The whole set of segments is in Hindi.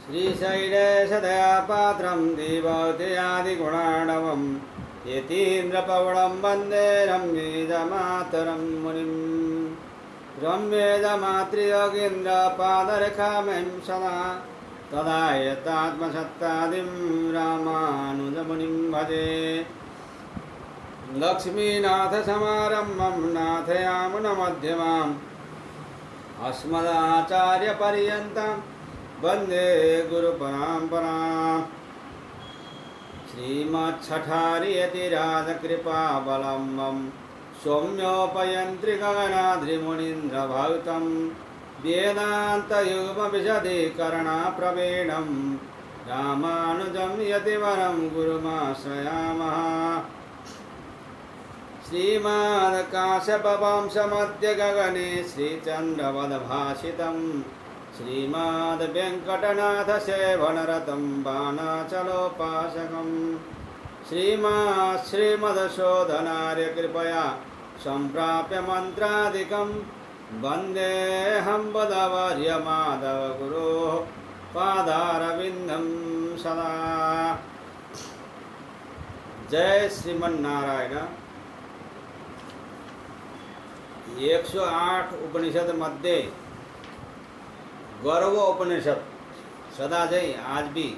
श्रीशैलेशदया पात्रं देवतेयादिगुणाणवं यतीन्द्रपवनं वन्दे रम्येदमातरं मुनिं रम्येदमातृयोगीन्द्रपादरेखामहिं सदा तदा यतात्मसत्तादिं रामानुजमुनिं भजे। लक्ष्मीनाथसमारम्भं नाथयामुनमध्यमाम् अस्मदाचार्यपर्यन्तं वन्दे गुरुपरम्पराम्। श्रीमच्छठारियतिराजकृपावलम्बं सौम्योपयन्त्रिगगनाद्रिमुनीन्द्रभक्तं वेदान्तयुग्मविशदीकरणप्रवीणं रामानुजं यतिवरं गुरुमाश्रयामः। श्रीमद्काश्यपवंशमध्यगगने श्रीचन्द्रवदभाषितं श्रीमद्वेङ्कटनाथसेवनरतं बाणाचलोपासकं श्रीमदशोधनार्यकृपया सम्प्राप्य मन्त्रादिकं वन्देऽहं वदवर्यमाधवगुरोः पादारविन्दं सदा। जय श्रीमन्नारायण। 108 उपनिषद मध्ये गौरव उपनिषद सदा जय आज भी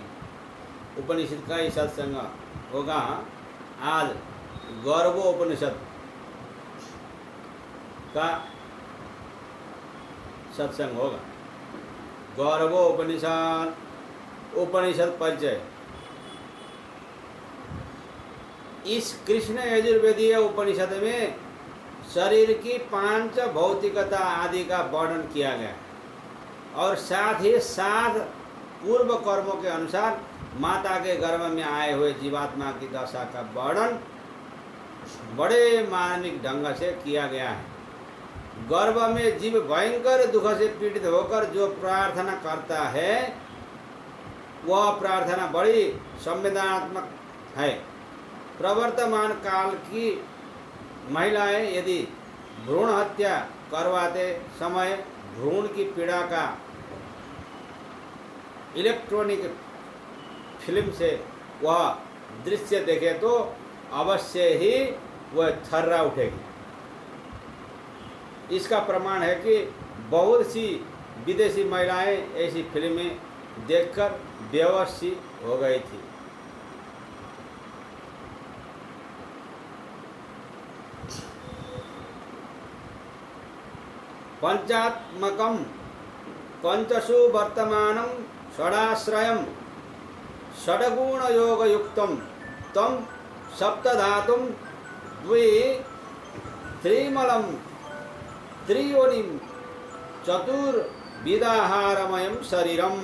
उपनिषद का ही सत्संग होगा। आज गौरव उपनिषद का सत्संग होगा। गौरव उपनिषद उपनिषद परिचय। इस कृष्ण यजुर्वेदीय उपनिषद में शरीर की 5 भौतिकता आदि का वर्णन किया गया और साथ ही 7 पूर्व कर्मों के अनुसार माता के गर्भ में आए हुए जीवात्मा की दशा का वर्णन बड़े मार्मिक ढंग से किया गया है। गर्भ में जीव भयंकर दुख से पीड़ित होकर जो प्रार्थना करता है वह प्रार्थना बड़ी संवेदनात्मक है। प्रवर्तमान काल की महिलाएं यदि भ्रूण हत्या करवाते समय भ्रूण की पीड़ा का इलेक्ट्रॉनिक फिल्म से वह दृश्य देखे तो अवश्य ही वह थर्रा उठेगी। इसका प्रमाण है कि बहुत सी विदेशी महिलाएं ऐसी फिल्में देखकर बेवश सी हो गई थी। पंचात्मकं पंचसु वर्तमानं षडाश्रयं षड्गुणयोगयुक्तं तं सप्तधातुं त्रिमलं त्रियोनिं चतुर्विधाहारमयं शरीरम।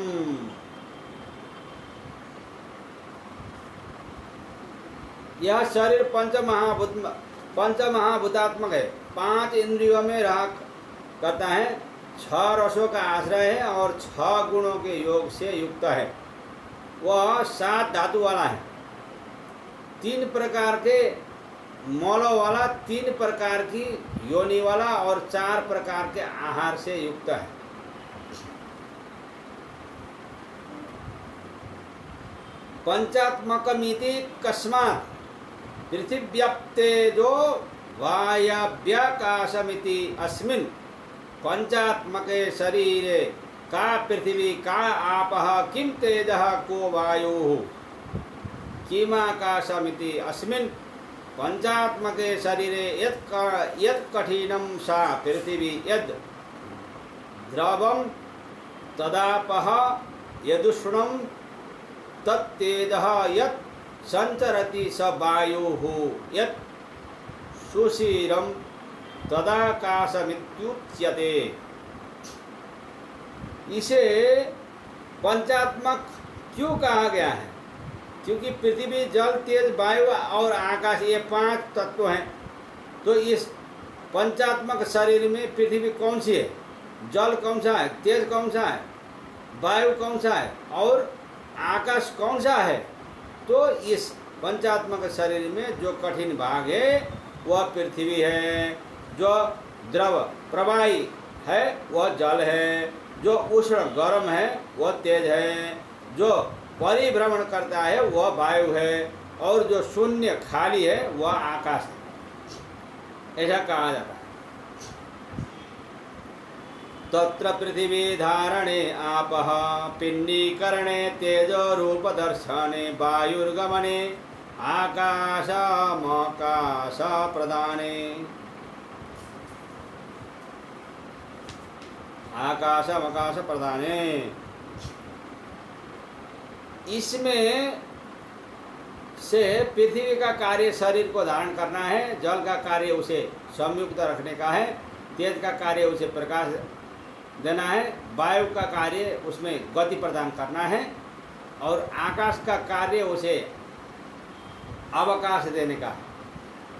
यह शरीर पंचमहाभूतात्मक है। 5 इंद्रियों में रहा करता है, 6 रसों का आश्रय है और 6 गुणों के योग से युक्त है। वह 7 धातु वाला है, 3 प्रकार के मौलों वाला, 3 प्रकार की योनि वाला और 4 प्रकार के आहार से युक्त है। पंचात्मकमिति कस्मात् पृथिव्याप्तेजो वायव्याकाशमिति अस्मिन् पंचात्मके शरीरे का पृथ्वी का आपः किं तेजः को वायुः किमाकाशमिति अस्मिन् पंचात्मके शरीरे यत् कठिनं सा पृथ्वी यद् द्रवं तदापः यदुष्णं तत्तेजः यत् संचरति स वायुः यत् सुशीरं तदाकाशमित्युच्यते। इसे पंचात्मक क्यों कहा गया है? क्योंकि पृथ्वी, जल, तेज, वायु और आकाश ये 5 तत्व हैं। तो इस पंचात्मक शरीर में पृथ्वी कौन सी है, जल कौन सा है, तेज कौन सा है, वायु कौन सा है और आकाश कौन सा है? तो इस पंचात्मक शरीर में जो कठिन भाग है वह पृथ्वी है, जो द्रव प्रवाही है वह जल है, जो उष्ण गर्म है वह तेज है, जो परिभ्रमण करता है वह वायु है, और जो शून्य खाली है वह आकाश है, ऐसा कहा जाता है। तत्र पृथ्वी धारणे आपः पिंडीकरणे तेजो रूप दर्शने वायुर्गमने आकाशमाकाश प्रदाने। आकाशमाकाश प्रदाने, इसमें से पृथ्वी का कार्य शरीर को धारण करना है, जल का कार्य उसे संयुक्त रखने का है, तेज का कार्य उसे प्रकाश देना है, वायु का कार्य उसमें गति प्रदान करना है, और आकाश का कार्य उसे अवकाश देने का है।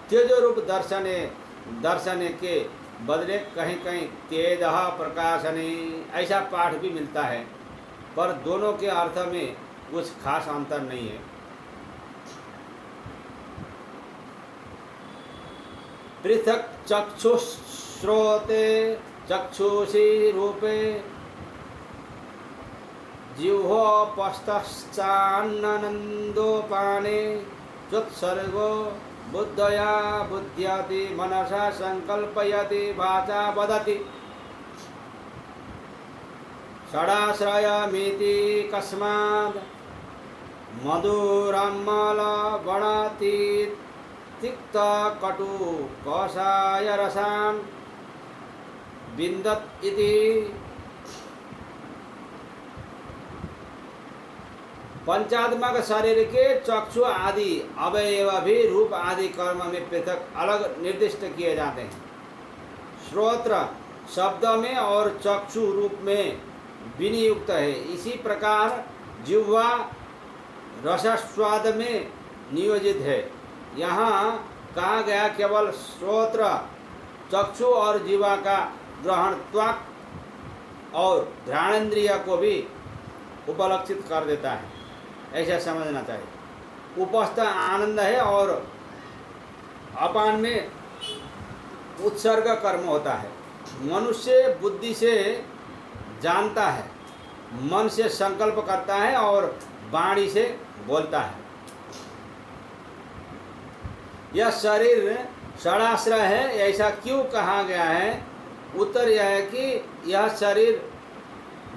तेजो रूप दर्शने के बदले कहीं कहीं तेज प्रकाशने ऐसा पाठ भी मिलता है, पर दोनों के अर्थ में कुछ खास अंतर नहीं है। पृथक चक्षुश्रोते चक्षुषी रूपे जिह्वोपस्थश्चान्ननन्दोपाने चुत्सर्गो बुद्धया बुध्यति मनसा संकल्पयति वाचा वदति। षडाश्रयमिति कस्माद् मधुराम्लवणाति तिक्तकटु कषाय रसान् विन्दत् इति। पंचात्मक शरीर के चक्षु आदि अवयव भी रूप आदि कर्म में पृथक अलग निर्दिष्ट किए जाते हैं। श्रोत्र शब्द में और चक्षु रूप में विनियुक्त है। इसी प्रकार जिह्वा रसस्वाद में नियोजित है। यहाँ कहा गया केवल श्रोत्र चक्षु और जिह्वा का ग्रहण त्वक और घ्राणेन्द्रिय को भी उपलक्षित कर देता है, ऐसा समझना चाहिए। उपस्थ आनंद है और अपान में उत्सर्ग कर्म होता है। मनुष्य बुद्धि से जानता है, मन से संकल्प करता है और वाणी से बोलता है। यह शरीर षडाश्रय है, ऐसा क्यों कहा गया है? उत्तर यह है कि यह शरीर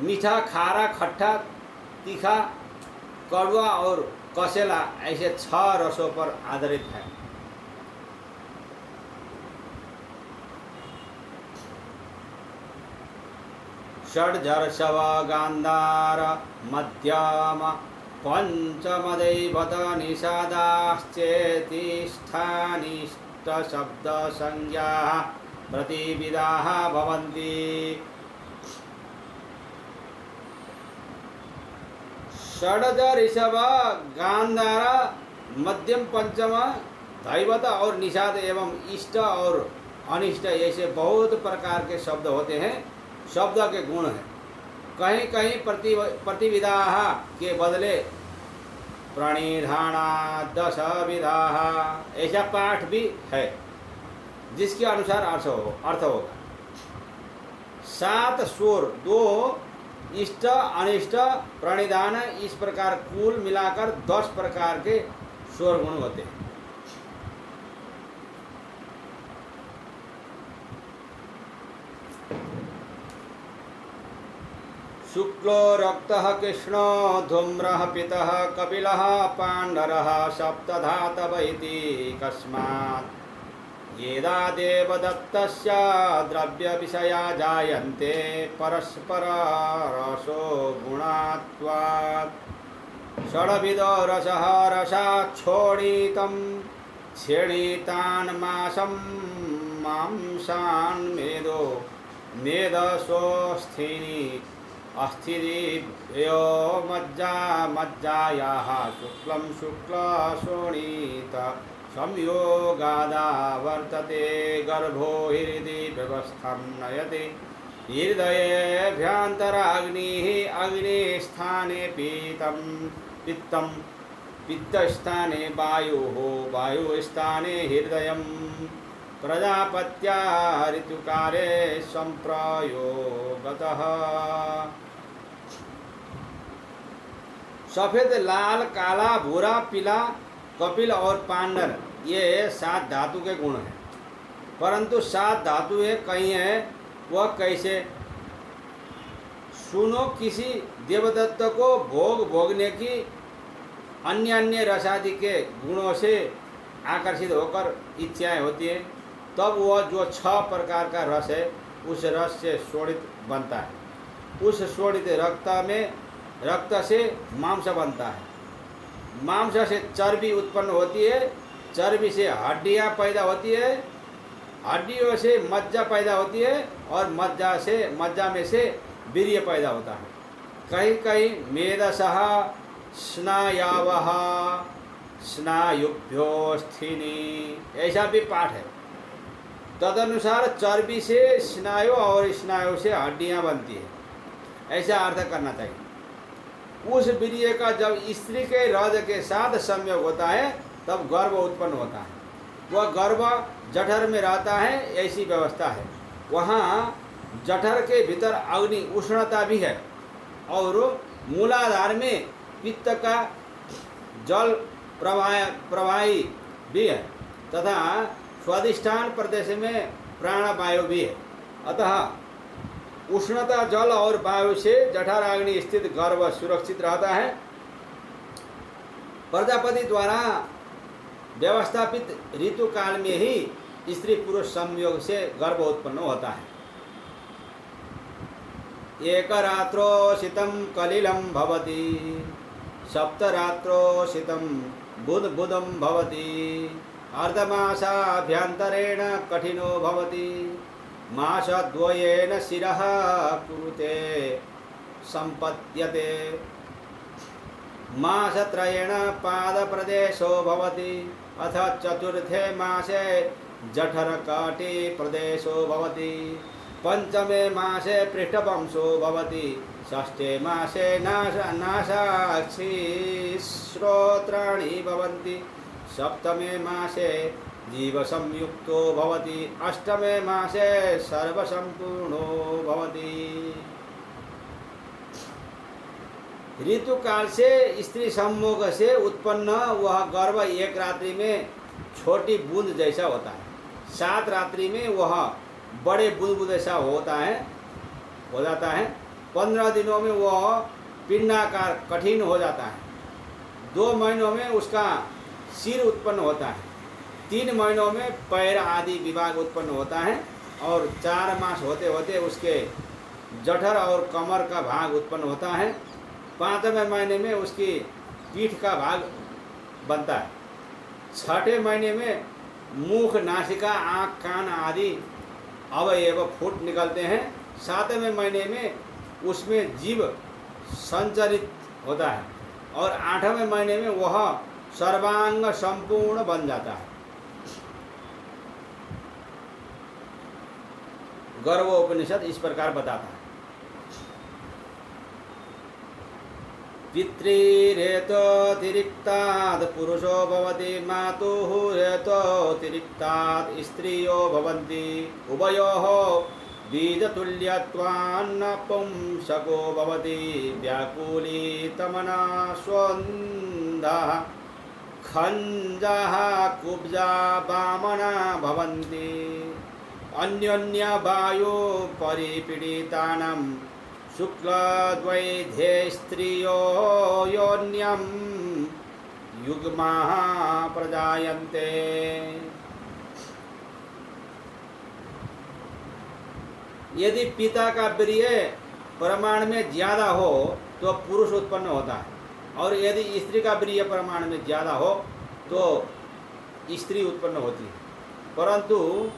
मीठा, खारा, खट्टा, तीखा, कड़वा और कसेला ऐसे 6 रसों पर आधारित है। षड्जर्षव गांधार मध्यम पंचमदैवत निषादाश्चेतिष्ठानिष्ट शब्द संज्ञा प्रतिविदाः भवन्ति। षडज ऋषभ गांधार मध्यम पंचम दैवत और निषाद एवं इष्ट और अनिष्ट ऐसे बहुत प्रकार के शब्द होते हैं। शब्द के गुण हैं। कहीं कहीं प्रतिविधा के बदले प्रणिधाना 10 विधा ऐसा पाठ भी है, जिसके अनुसार अर्थ होगा। 7 स्वर, 2 इष्ट अनिष्ट प्रणिधान, इस प्रकार कुल मिलाकर 10 प्रकार के स्वर गुण होते हैं। शुक्लो रक्तः कृष्णो धूम्रः पितः कपिलः पाण्डरः सप्तधातव इति कस्मात् येदा देवदत्तस्य द्रव्यविषया जायन्ते परस्पर रसो गुणात्वात्। षड्विधो रसः रसाच्छोणितं क्षीणितान् मांसं मांसान् मेदो मेदसोऽस्थीनि अस्थिदिभ्यो मज्जा मज्जायाः शुक्लं शुक्लशोणित संयोगादा वर्तते गर्भो हृदि व्यवस्थं नयति। हृदयेऽभ्यन्तराग्निः अग्निस्थाने पित्तं पित्तस्थाने वायुः वायुस्थाने हृदयं। प्रजापत्या ऋतुकाले संप्रयोगतः। सफ़ेद, लाल, काला, भूरा, पीला, कपिल और पांडर, ये 7 धातु के गुण हैं। परंतु 7 धातुएं कहीं हैं, वह कैसे? सुनो, किसी देवदत्त को भोग भोगने की अन्य अन्य रसादि के गुणों से आकर्षित होकर इच्छाएं होती हैं, तब वह जो 6 प्रकार का रस है उस रस से शोणित बनता है। उस शोणित रक्त से मांस बनता है। मांस से चर्बी उत्पन्न होती है, चर्बी से हड्डियां पैदा होती है, हड्डियों से मज्जा पैदा होती है, और मज्जा में से वीर्य पैदा होता है। कहीं कहीं मेदसः स्नायावः स्नायुभ्यो स्थिनी, ऐसा भी पाठ है। तदनुसार चर्बी से स्नायु और स्नायु से हड्डियां बनती है, ऐसा अर्थ करना चाहिए। उस वीर्य का जब स्त्री के रज के साथ संयोग होता है तब गर्भ उत्पन्न होता है। वह गर्भ जठर में रहता है, ऐसी व्यवस्था है। वहाँ जठर के भीतर अग्नि उष्णता भी है, और मूलाधार में पित्त का जल प्रवाही भी है, तथा स्वादिष्ठान प्रदेश में प्राणवायु भी है। अतः उष्णता, जल और वायु से जठराग्नि स्थित गर्भ सुरक्षित रहता है। प्रजापति द्वारा व्यवस्थापित ऋतु काल में ही स्त्री पुरुष संयोग से गर्भ उत्पन्न होता है। एक रात्रो शीतम कलिलम भवति, सप्तरात्रो शीतम बुधबुधम भवति, अर्धमासाभ्यन्तरेण कठिनो भवति, मासद्वयेन शिरः कुरुते संपद्यते, मासत्रयेण पादप्रदेशो भवति, अथ चतुर्थे मासे जठरकटि प्रदेशो भवति, पंचमे मासे पृष्ठवंशो भवति, षष्ठे मासे नासाक्षी श्रोत्राणि भवन्ति, सप्तमे मासे जीव संयुक्तो भवति, अष्टमे मासे सर्वसंपूर्णो भवति। ऋतु काल से स्त्री सम्मोग से उत्पन्न वह गर्भ एक रात्रि में छोटी बूंद जैसा होता है, 7 रात्रि में वह बड़े बूंद जैसा हो जाता है। 15 दिनों में वह पिंडाकार कठिन हो जाता है। 2 महीनों में उसका सिर उत्पन्न होता है। 3 महीनों में पैर आदि विभाग उत्पन्न होता है, और 4 मास होते होते उसके जठर और कमर का भाग उत्पन्न होता है। 5वें महीने में उसकी पीठ का भाग बनता है। 6ठे महीने में मुख, नासिका, आँख, कान आदि अवयव फूट निकलते हैं। 7वें महीने में उसमें जीव संचरित होता है, और 8वें महीने में वह सर्वांग संपूर्ण बन जाता है। गर्भोपनिषद इस प्रकार बताता है। पितृरेतोतिरिक्तात् पुरुषो भवति, मातुः रेतोतिरिक्तात् स्त्रियो भवन्ति, उभयोः बीजतुल्यत्वान्नपुंसको भवति, व्याकुलितमना स्वन्धः खञ्जः कुब्जा वामना भवन्ति, अन्योन्य वायु परिपीडितानां शुक्लद्वैध्ये स्त्रियो योन्यं युग्माः प्रजायन्ते। यदि पिता का वीर्य प्रमाण में ज्यादा हो तो पुरुष उत्पन्न होता है, और यदि स्त्री का वीर्य प्रमाण में ज्यादा हो तो स्त्री उत्पन्न होती है। परंतु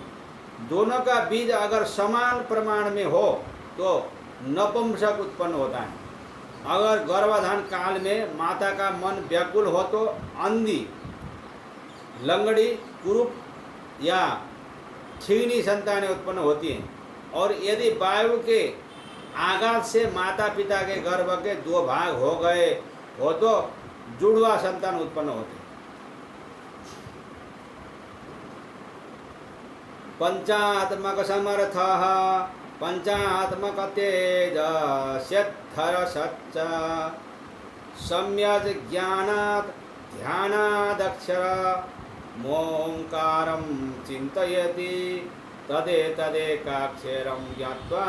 दोनों का बीज अगर समान प्रमाण में हो तो नपुंसक उत्पन्न होता है। अगर गर्भाधान काल में माता का मन व्याकुल हो तो अंधी, लंगड़ी, कुरूप या ठीनी संतानें उत्पन्न होती हैं, और यदि वायु के आघात से माता पिता के गर्भ के 2 भाग हो गए हो तो जुड़वा संतान उत्पन्न होते हैं। पंचात्मक समर्थः पंचात्मक तेजस्यद्धर सच्च सम्यक् ज्ञानात् ध्यानादक्षर मोंकारं चिन्तयति तदेतदेकाक्षरं ज्ञात्वा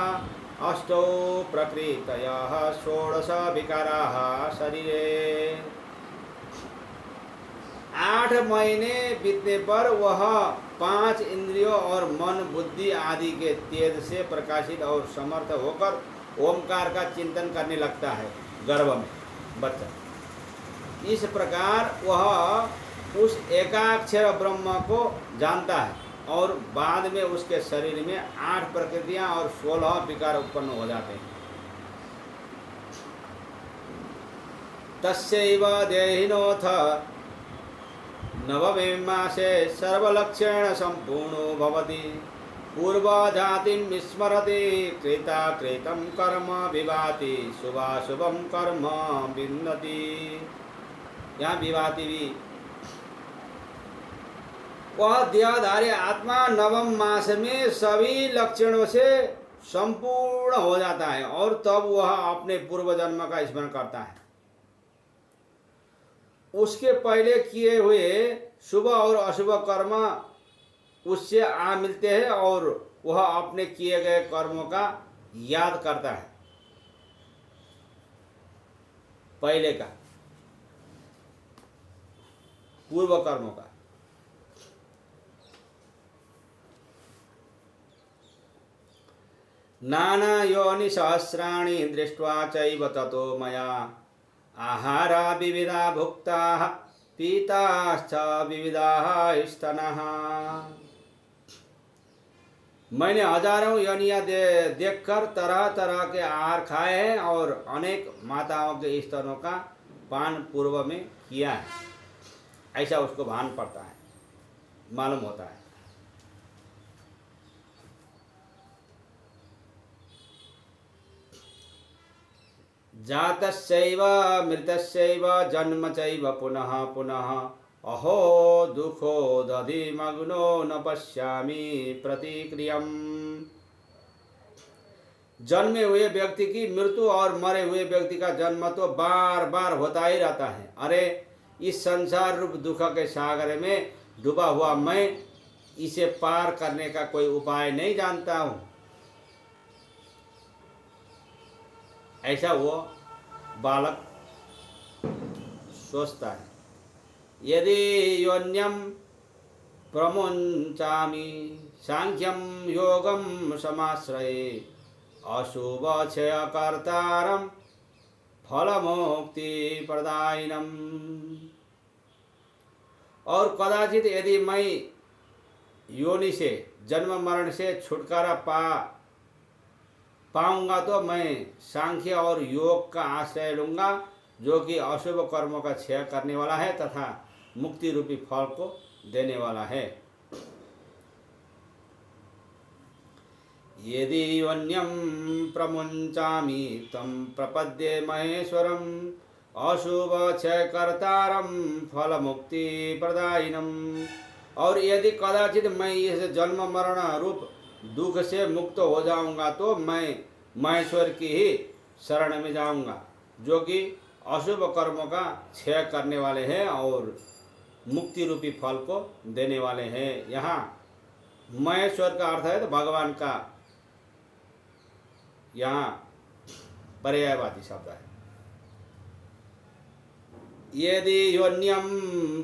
अष्टौ प्रकृतयः षोडश विकाराः शरीरे। 8 महीने बीतने पर वह 5 इंद्रियों और मन बुद्धि आदि के तेज से प्रकाशित और समर्थ होकर ओमकार का चिंतन करने लगता है गर्भ में बच्चा। इस प्रकार वह उस एकाक्षर ब्रह्म को जानता है और बाद में उसके शरीर में 8 प्रकृतियां और 16 विकार उत्पन्न हो जाते हैं। तस्यैव देहिनोऽथ नवमे मासे सर्वलक्षण संपूर्णो भवति पूर्वजातिं विस्मरति कृताकृतं कर्म विभाति शुभाशुभं कर्म विन्दति। यहाँ विभाति भी वह देहधारी आत्मा नवम मास में सभी लक्षणों से संपूर्ण हो जाता है और तब वह अपने पूर्व जन्म का स्मरण करता है। उसके पहले किए हुए शुभ और अशुभ कर्म उससे आ मिलते हैं और वह अपने किए गए कर्मों का याद करता है पहले का पूर्व कर्मों का। नाना योनि सहस्राणि दृष्ट्वा चैव ततो मया आहारा विविधा भुक्ताः पीताश्च विविधाः स्तनः। मैंने हजारों योनियां देखकर तरह तरह के आहार खाए हैं और अनेक माताओं के स्तनों का पान पूर्व में किया है, ऐसा उसको भान पड़ता है, मालूम होता है। जातस्यैव मृतस्यैव जन्म चैव पुनः पुनः अहो दुखो दधिमग्नो न पश्यामि प्रतिक्रियम्। जन्मे हुए व्यक्ति की मृत्यु और मरे हुए व्यक्ति का जन्म तो बार बार होता ही रहता है। अरे इस संसार रूप दुख के सागर में डूबा हुआ मैं इसे पार करने का कोई उपाय नहीं जानता हूँ, ऐसा वो बालक सोचता है। यदि योन्यम प्रमुंचामि सांख्यम योगम समाश्रये अशुभ क्षय कर्तारम फलमुक्ति प्रदायिनम। और कदाचित यदि मैं योनि से जन्म मरण से छुटकारा पाऊंगा तो मैं सांख्य और योग का आश्रय लूंगा जो कि अशुभ कर्मों का क्षय करने वाला है तथा मुक्ति रूपी फल को देने वाला है। यदि योन्यम प्रमुंचामि तम प्रपद्ये महेश्वरम अशुभ क्षय कर्तारम फल मुक्ति प्रदायिनम। और यदि कदाचित मैं इस जन्म मरण रूप दुख से मुक्त हो जाऊंगा तो मैं महेश्वर की ही शरण में जाऊंगा जो कि अशुभ कर्मों का क्षय करने वाले हैं और मुक्ति रूपी फल को देने वाले हैं। यहाँ महेश्वर का अर्थ है तो भगवान का यहाँ पर्यायवाची शब्द है। यदि योन्यम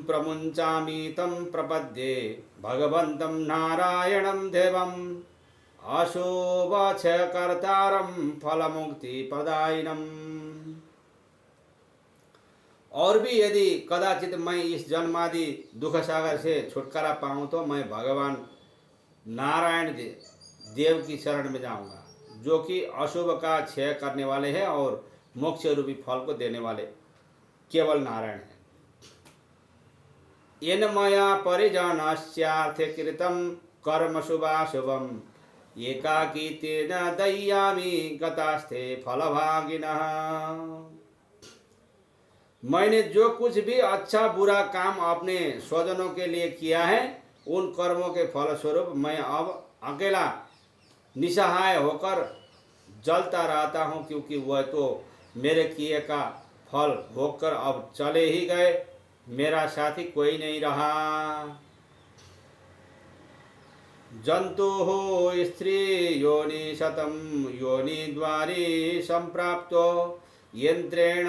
प्रमुंचामि तम प्रपद्ये भगवन्तं नारायणं देवम् अशुभ क्षय कर्तारं फलमुक्ति प्रदायिनम्। और भी यदि कदाचित मैं इस जन्मादि दुख सागर से छुटकारा पाऊँ तो मैं भगवान नारायण देव की शरण में जाऊंगा जो कि अशुभ का क्षय करने वाले हैं और मोक्ष रूपी फल को देने वाले केवल नारायण है। येन मया परिजनस्यार्थे कृतं कर्म शुभाशुभम् एकाकीतेन दह्यामि गतास्ते फलभागिनः। मैंने जो कुछ भी अच्छा बुरा काम अपने स्वजनों के लिए किया है उन कर्मों के फलस्वरूप मैं अब अकेला निसहाय होकर जलता रहता हूँ क्योंकि वह तो मेरे किए का फल भोगकर अब चले ही गए, मेरा साथी कोई नहीं रहा। जन्तुः स्त्री योनि शतं योनि द्वारि सम्प्राप्तो यन्त्रेण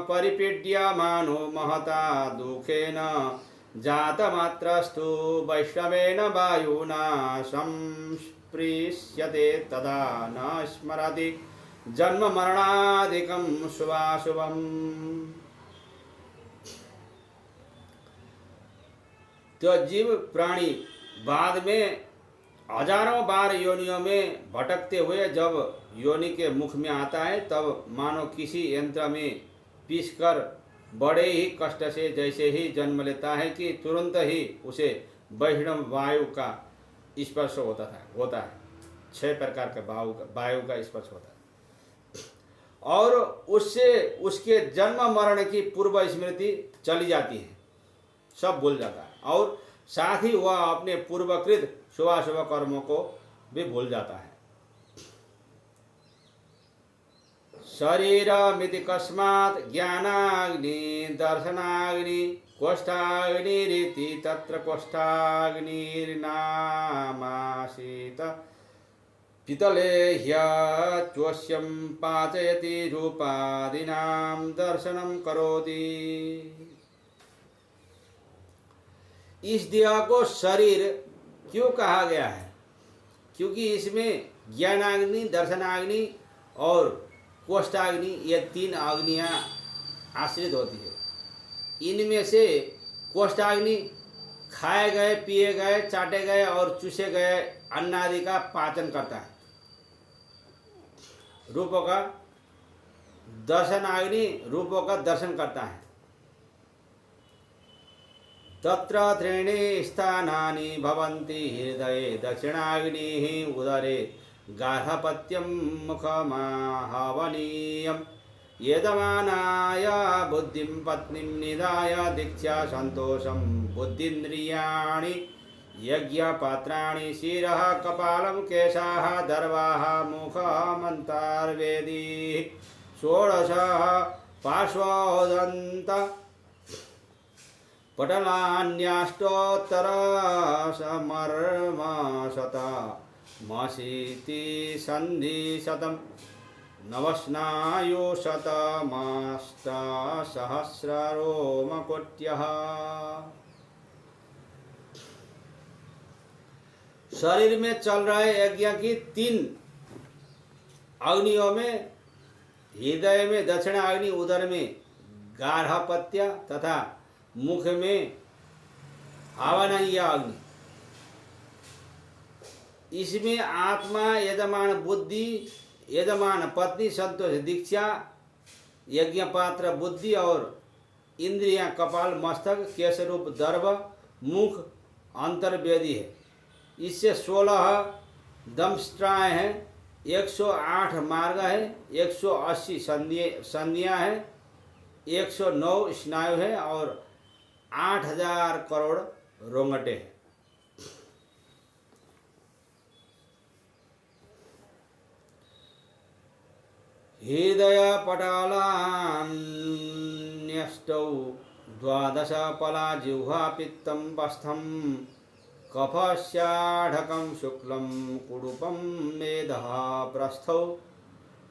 परिपीड्यमानो महता दुःखेन जातमात्रस्तु वैष्णवेन वायुना संस्पृश्यते तदा न स्मरति जन्म मरणादिकं शुभाशुभम्। तो जीव प्राणी बाद में हजारों बार योनियों में भटकते हुए जब योनि के मुख में आता है, तब मानो किसी यंत्र में पीसकर बड़े ही कष्ट से जैसे ही जन्म लेता है कि तुरंत ही उसे वैष्णव वायु का स्पर्श होता है। 6 प्रकार के वायु का स्पर्श होता है और उससे उसके जन्म मरण की पूर्व स्मृति चली जाती है, सब भूल जाता है और साथ ही वह अपने पूर्वकृत शुभाशुभ कर्मों को भी भूल जाता है। शरीरमिति कस्मात् ज्ञानाग्नि दर्शनाग्नि कोष्ठाग्निरिति तत्र कोष्ठाग्निर्नामासीत पितले ह्यच्वस्यं पाचयति रूपादीनां दर्शनं करोति। इस देह को शरीर क्यों कहा गया है? क्योंकि इसमें ज्ञानाग्नि, दर्शनाग्नि और कोष्ठाग्नि, ये 3 अग्नियाँ आश्रित होती है। इनमें से कोष्ठाग्नि खाए गए, पिए गए, चाटे गए और चूसे गए अन्न आदि का पाचन करता है। रूपों का दर्शनाग्नि रूपों का दर्शन करता है। तत्र त्रीणि स्थानानि भवन्ति हृदये दक्षिणाग्निः उदरे गार्हपत्यं मुखमाहवनीयं यजमानाय बुद्धिं पत्नीं निधाय दीक्षा संतोषं बुद्धीन्द्रियाणि यज्ञपात्राणि शिरः कपालं केशाः दर्वाः मुखमन्तर्वेदी 16 पार्श्वोदन्त पटलान्याष्टोत्तरसमर्मशतमशीति सन्धिशतं नवस्नायुशतमष्टसहस्ररोमकोट्यः। शरीर में चल रहे यज्ञ की 3 अग्नियों में हृदय में दक्षिणाग्नि, उदर में गार्हपत्य तथा मुख में आवरणीय अग्नि। इसमें आत्मा, यजमान बुद्धि, यजमान पत्नी, संतोष दीक्षा, यज्ञपात्र बुद्धि और इंद्रियां कपाल, मस्तक, केश रूप दर्भ, मुख अंतर्वेदी है। इससे 16 दंष्ट्राएँ हैं, 108 मार्ग है, 180 संधियाँ हैं, 109 स्नायु है और 8000 करोड़ रोंगटे हैं। हृदय पटालान्यष्टौ 12 पला जिह्वा पित्तं पस्थं कफस्याढकं शुक्लं कुडुपं मेधः प्रस्थौ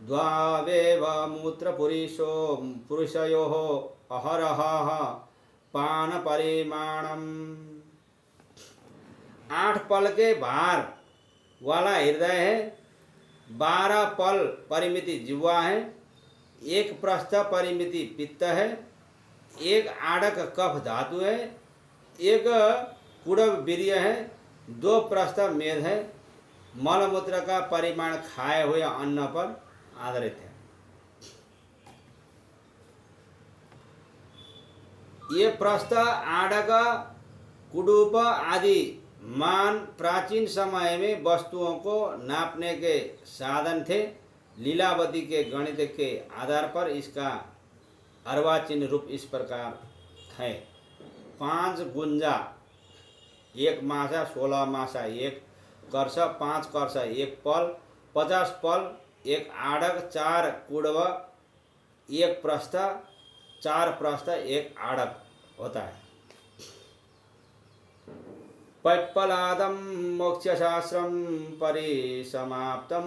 द्वावेव मूत्रपुरुषयोः अहरहः पान परिमाणम। 8 पल के भार वाला हृदय है, 12 पल परिमिति जिह्वा है, 1 प्रस्थ परिमिति पित्त है, 1 आड़क कफ धातु है, 1 कुड़ब वीर्य है, 2 प्रस्थ मेध है। मलमूत्र का परिमाण खाए हुए अन्न पर आधारित है। ये प्रस्थ, आड़क, कुडूप आदि मान प्राचीन समय में वस्तुओं को नापने के साधन थे। लीलावती के गणित के आधार पर इसका अर्वाचीन रूप इस प्रकार है। 5 गुंजा 1 मासा, 16 मासा 1 कर्ष, 5 कर्ष 1 पल, 50 पल 1 आड़क, 4 कुड़व 1 प्रस्थ, 4 प्रस्थ 1 आड़क होता है। पैप्पलादं मोक्षशास्त्रं परिसमाप्तं,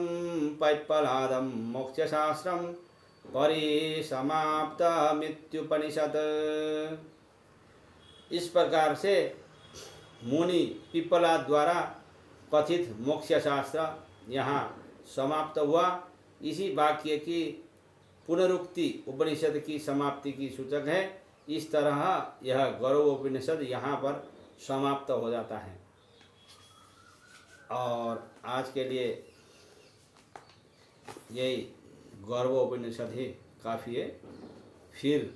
पैप्पलादं मोक्षशास्त्रं परिसमाप्तमित्युपनिषत्। इस प्रकार से मुनि पिप्पलाद द्वारा कथित मोक्ष शास्त्र यहाँ समाप्त हुआ। इसी वाक्य की पुनरुक्ति उपनिषद की समाप्ति की सूचक है। इस तरह यह गौरव उपनिषद यहाँ पर समाप्त हो जाता है। और आज के लिए यही गौरव उपनिषद ही काफ़ी है। फिर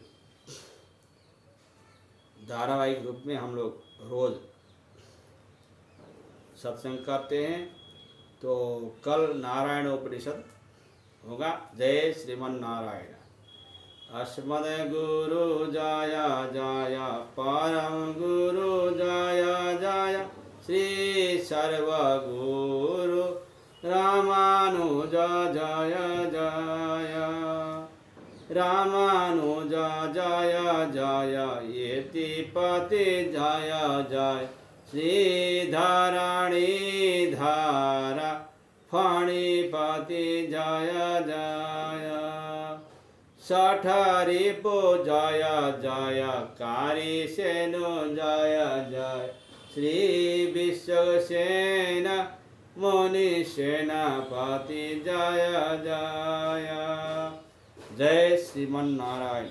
धारावाहिक रूप में हम लोग रोज़ सत्संग करते हैं। तो कल नारायण उपनिषद होगा। जय श्रीमन नारायण। अस्मद गुरु जय जय, परम गुरु जय जय, श्री सर्वगुरु रामानुज जय जय, रामानुज जय जय, यतिपति जय जय, श्रीधरणी धारा फणिपति जय जय, सठरिपु जय जय, कारिसेनु जय जय, श्री विश्वसेन मुनिसेनापति जय जय। जय श्रीमन नारायण।